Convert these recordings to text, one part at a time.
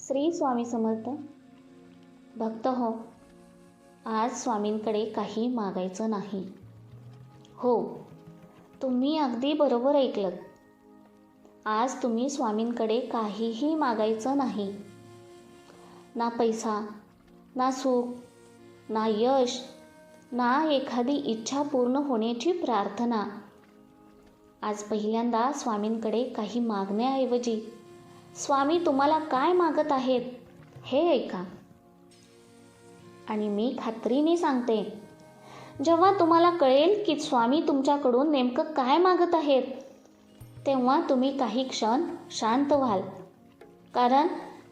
श्री स्वामी समर्थ. भक्त हो, आज स्वामींकडे काही मागायचं नाही. हो, तुम्ही अगदी बरोबर ऐकलत. आज तुम्ही स्वामींकडे काहीही मागायचं नाही. ना पैसा, ना सुख, ना यश, ना एखादी इच्छा पूर्ण होण्याची प्रार्थना. आज पहिल्यांदा स्वामींकडे काही मागण्याऐवजी स्वामी तुम्हाला काय मागत आहेत हे ऐका. आणि मी खात्रीने सांगते, जेव्हा तुम्हाला कळेल की स्वामी तुमच्याकडून नेमकं काय मागत आहेत, तेव्हा तुम्ही काही क्षण शांत व्हाल. कारण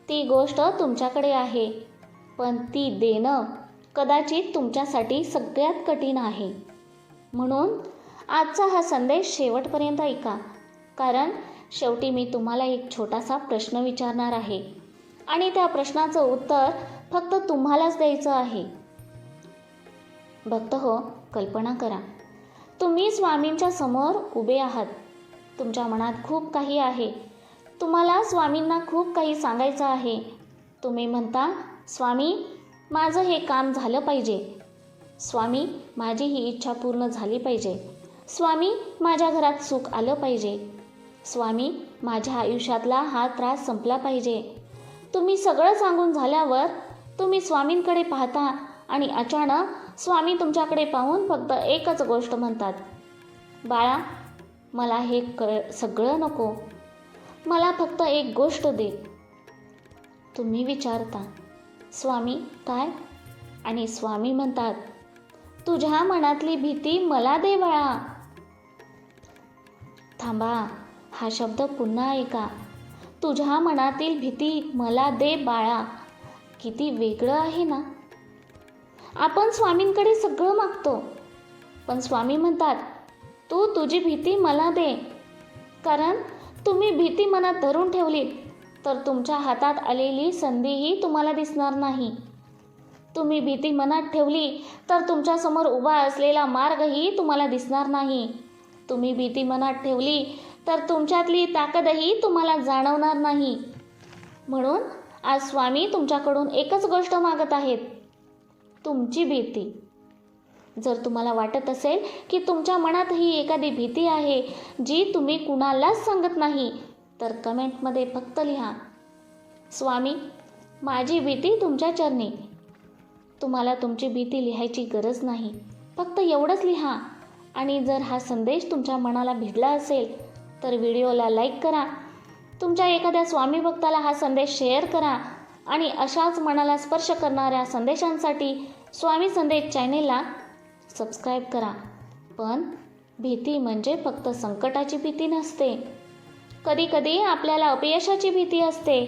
ती गोष्ट तुमच्याकडे आहे, पण ती देणं कदाचित तुमच्यासाठी सगळ्यात कठीण आहे. म्हणून आजचा हा संदेश शेवटपर्यंत ऐका. कारण शेवटी मी तुम्हाला एक छोटासा प्रश्न विचारणार आहे आणि त्या प्रश्नाचं उत्तर फक्त तुम्हालाच द्यायचं आहे. भक्त हो, कल्पना करा, तुम्ही स्वामींच्या समोर उभे आहात. तुमच्या मनात खूप काही आहे. तुम्हाला स्वामींना खूप काही सांगायचं आहे. तुम्ही म्हणता, स्वामी माझं हे काम झालं पाहिजे. स्वामी माझी ही इच्छा पूर्ण झाली पाहिजे. स्वामी माझ्या घरात सुख आलं पाहिजे. स्वामी माझ्या आयुष्यातला हा त्रास संपला पाहिजे. तुम्ही सगळं सांगून झाल्यावर तुम्ही स्वामींकडे पाहता आणि अचानक स्वामी तुमच्याकडे पाहून फक्त एकच गोष्ट म्हणतात, बाळा मला हे सगळं नको, मला फक्त एक गोष्ट दे. तुम्ही विचारता, स्वामी काय? आणि स्वामी म्हणतात, तुझ्या मनातली भीती मला दे बाळा. थांबा, हा शब्द पुन्हा ऐका. तुझ्या मनातील भीती मला दे बाळा. किती वेगळं आहे ना. आपण स्वामींकडे सगळं मागतो, पण स्वामी म्हणतात, तू तुझी भीती मला दे. कारण तुम्ही भीती मनात धरून ठेवली तर तुमच्या हातात आलेली संधीही तुम्हाला दिसणार नाही. तुम्ही भीती मनात ठेवली तर तुमच्यासमोर उभा असलेला मार्गही तुम्हाला दिसणार नाही. तुम्ही भीती मनात ठेवली तर तुमच्यातली ताकदही तुम्हाला जाणवणार नाही. म्हणून आज स्वामी तुमच्याकडून एकच गोष्ट मागत आहेत, तुमची भीती. जर तुम्हाला वाटत असेल की तुमच्या मनातही एखादी भीती आहे जी तुम्ही कुणालाच सांगत नाही, तर कमेंटमध्ये फक्त लिहा, स्वामी माझी भीती तुमच्या चरणी. तुम्हाला तुमची भीती लिहायची गरज नाही, फक्त एवढंच लिहा. आणि जर हा संदेश तुमच्या मनाला भिडला असेल तर व्हिडिओला लाईक करा. तुमच्या एखाद्या स्वामी भक्ताला हा संदेश शेअर करा. आणि अशाच मनाला स्पर्श करणाऱ्या संदेशांसाठी स्वामी संदेश चॅनेलला सबस्क्राईब करा. पण भीती म्हणजे फक्त संकटाची भीती नसते. कधीकधी आपल्याला अपयशाची भीती असते.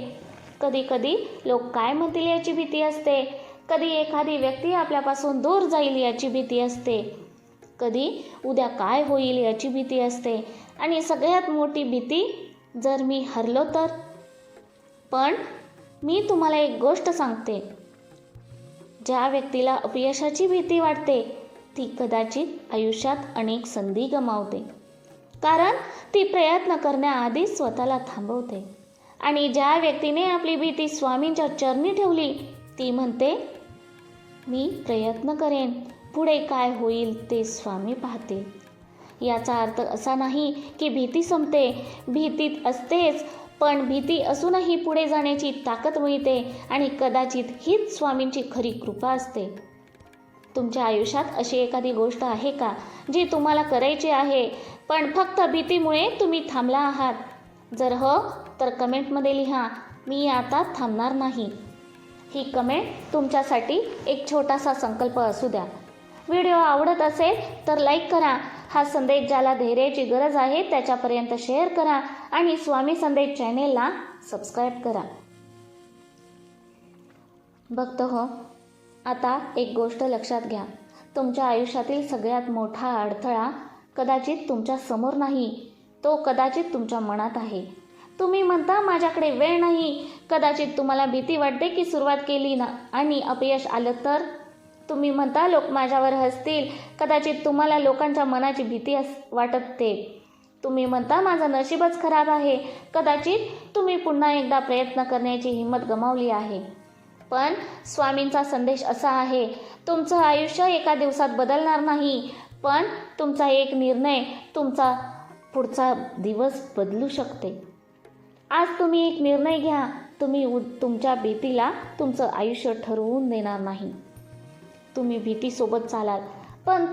कधीकधी लोक काय म्हणतील याची भीती असते. कधी एखादी व्यक्ती आपल्यापासून दूर जाईल याची भीती असते. कधी उद्या काय होईल याची भीती असते. आणि सगळ्यात मोठी भीती, जर मी हरलो तर. पण मी तुम्हाला एक गोष्ट सांगते, ज्या व्यक्तीला अपयशाची भीती वाटते ती कदाचित आयुष्यात अनेक संधी गमावते. कारण ती प्रयत्न करण्याआधीच स्वतःला थांबवते. आणि ज्या व्यक्तीने आपली भीती स्वामींच्या चरणी ठेवली ती म्हणते, मी प्रयत्न करेन, पुढे काय होईल ते स्वामी पाहतील. याचा अर्थ असा नाही की भीती संपते. भीतीत असतेच, पण भीती असूनही पुढे जाण्याची ताकद मिळते. आणि कदाचित हीच स्वामींची खरी कृपा असते. तुमच्या आयुष्यात अशी एखादी गोष्ट आहे का जी तुम्हाला करायची आहे, पण फक्त भीतीमुळे तुम्ही थांबला आहात? जर हो तर कमेंटमध्ये लिहा, मी आता थांबणार नाही. ही कमेंट तुमच्यासाठी एक छोटासा संकल्प असू द्या. व्हिडिओ आवडत असेल तर लाईक करा. हा संदेश ज्याला धैर्याची गरज आहे त्याच्यापर्यंत शेअर करा. आणि स्वामी संदेश चॅनेलला सबस्क्राईब करा. भक्त हो, आता एक गोष्ट लक्षात घ्या. तुमच्या आयुष्यातील सगळ्यात मोठा अडथळा कदाचित तुमच्या समोर नाही, तो कदाचित तुमच्या मनात आहे. तुम्ही म्हणता माझ्याकडे वेळ नाही. कदाचित तुम्हाला भीती वाटते की सुरुवात केली ना आणि अपयश आलं तर. तुम्ही म्हणता लोक माझ्यावर हसतील. कदाचित तुम्हाला लोकांच्या मनाची भीती वाटते. तुम्ही म्हणता माझं नशीबच खराब आहे. कदाचित तुम्ही पुन्हा एकदा प्रयत्न करण्याची हिंमत गमावली आहे. पण स्वामींचा संदेश असा आहे, तुमचं आयुष्य एका दिवसात बदलणार नाही, पण तुमचा एक निर्णय तुमचा पुढचा दिवस बदलू शकते. आज तुम्ही एक निर्णय घ्या. तुम्ही तुमच्या भीतीला तुमचं आयुष्य ठरवून देणार नाही. तुम्ही भीतीसोबत चालाल, पण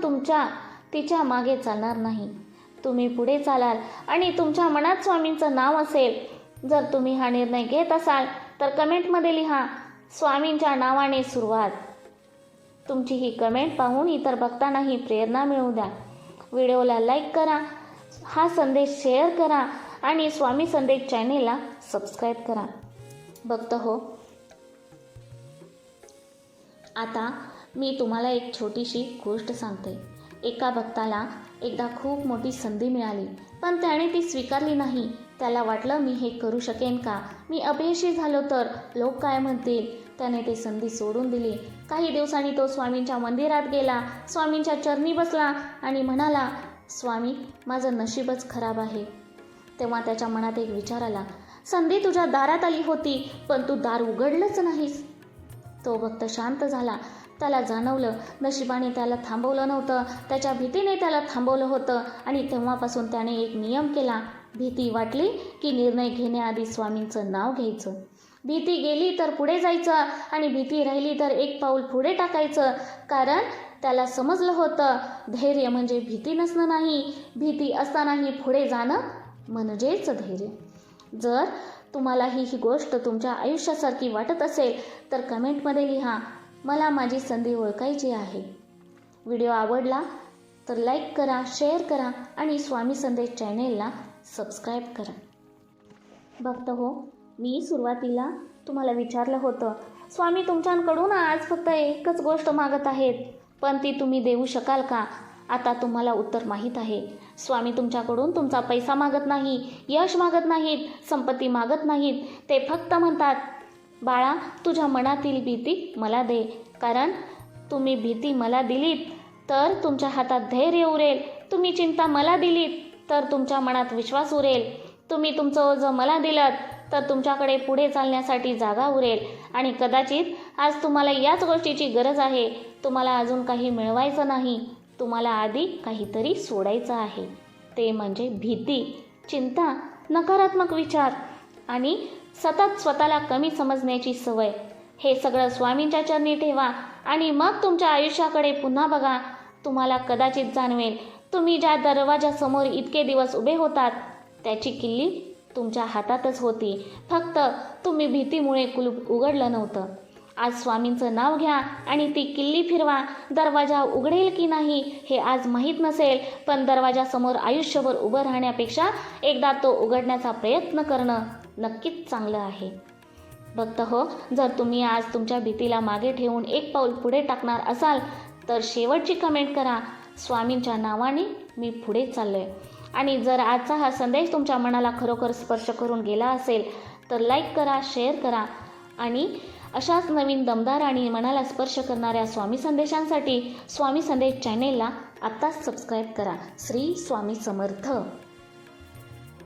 तिच्या मागे चालणार नाही. तुम्ही पुढे चालाल आणि तुमच्या मनात स्वामींचं नाव असेल. जर तुम्ही हा निर्णय घेत असाल तर कमेंटमध्ये लिहा, स्वामींच्या नावाने सुरुवात. तुमची ही कमेंट पाहून इतर भक्तांनाही प्रेरणा मिळू द्या. व्हिडिओला लाईक करा, हा संदेश शेअर करा आणि स्वामी संदेश चॅनेलला सबस्क्राईब करा. भक्त हो, आता मी तुम्हाला एक छोटीशी गोष्ट सांगते. एका भक्ताला एकदा खूप मोठी संधी मिळाली, पण त्याने ती स्वीकारली नाही. त्याला वाटलं, मी हे करू शकेन का? मी अपयशी झालो तर लोक काय म्हणतील? त्याने ती संधी सोडून दिली. काही दिवसांनी तो स्वामींच्या मंदिरात गेला, स्वामींच्या चरणी बसला आणि म्हणाला, स्वामी, माझं नशीबच खराब आहे. तेव्हा त्याच्या मनात एक विचार आला, संधी तुझ्या दारात आली होती, पण तू दार उघडलंच नाहीस. तो भक्त शांत झाला. त्याला जाणवलं, नशिबाने त्याला थांबवलं नव्हतं, त्याच्या भीतीने त्याला थांबवलं होतं. आणि तेव्हापासून त्याने एक नियम केला. भीती वाटली की निर्णय घेण्याआधी स्वामींचं नाव घ्यायचं. भीती गेली तर पुढे जायचं आणि भीती राहिली तर एक पाऊल पुढे टाकायचं. कारण त्याला समजलं होतं, धैर्य म्हणजे भीती नसणं नाही, भीती असतानाही पुढे जाणं म्हणजेच धैर्य. जर तुम्हाला ही गोष्ट तुमच्या आयुष्यासारखी वाटत असेल तर कमेंटमध्ये लिहा, मला माझी संधी ओळखायची आहे. व्हिडिओ आवडला तर लाईक करा, शेअर करा आणि स्वामी संदेश चॅनेलला सबस्क्राईब करा. भक्त हो, मी सुरुवातीला तुम्हाला विचारलं होतं, स्वामी तुमच्याकडून आज फक्त एकच गोष्ट मागत आहेत, पण ती तुम्ही देऊ शकाल का? आता तुम्हाला उत्तर माहीत आहे. स्वामी तुमच्याकडून तुमचा पैसा मागत नाही, यश मागत नाहीत, संपत्ती मागत नाहीत. ते फक्त म्हणतात, बाळा, तुझ्या मनातील भीती मला दे. कारण तुम्ही भीती मला दिलीत तर तुमच्या हातात धैर्य उरेल. तुम्ही चिंता मला दिलीत तर तुमच्या मनात विश्वास उरेल. तुम्ही तुमचं ओझं मला दिलं तर तुमच्याकडे पुढे चालण्यासाठी जागा उरेल. आणि कदाचित आज तुम्हाला याच गोष्टीची गरज आहे. तुम्हाला अजून काही मिळवायचं नाही, तुम्हाला आधी काहीतरी सोडायचं आहे. ते म्हणजे भीती, चिंता, नकारात्मक विचार आणि सतत स्वतःला कमी समजण्याची सवय. हे सगळं स्वामींच्या चरणी ठेवा आणि मग तुमच्या आयुष्याकडे पुन्हा बघा. तुम्हाला कदाचित जाणवेल, तुम्ही ज्या दरवाजासमोर इतके दिवस उभे होतात त्याची किल्ली तुमच्या हातातच होती. फक्त तुम्ही भीतीमुळे कुलूप उघडलं नव्हतं. आज स्वामींचं नाव घ्या आणि ती किल्ली फिरवा. दरवाजा उघडेल की नाही हे आज माहीत नसेल, पण दरवाजासमोर आयुष्यभर उभं राहण्यापेक्षा एकदा तो उघडण्याचा प्रयत्न करणं नक्कीच चांगलं आहे. भक्त हो, जर तुम्ही आज तुमच्या भीतीला मागे ठेवून एक पाऊल पुढे टाकणार असाल तर शेवटची कमेंट करा, स्वामींच्या नावाने मी पुढे चाललोय. आणि जर आजचा हा संदेश तुमच्या मनाला खरोखर स्पर्श करून गेला असेल तर लाईक करा, शेअर करा आणि अशाच नवीन दमदार आणि मनाला स्पर्श करणाऱ्या स्वामी संदेशांसाठी स्वामी संदेश चॅनेलला आत्ताच सबस्क्राईब करा. श्री स्वामी समर्थ.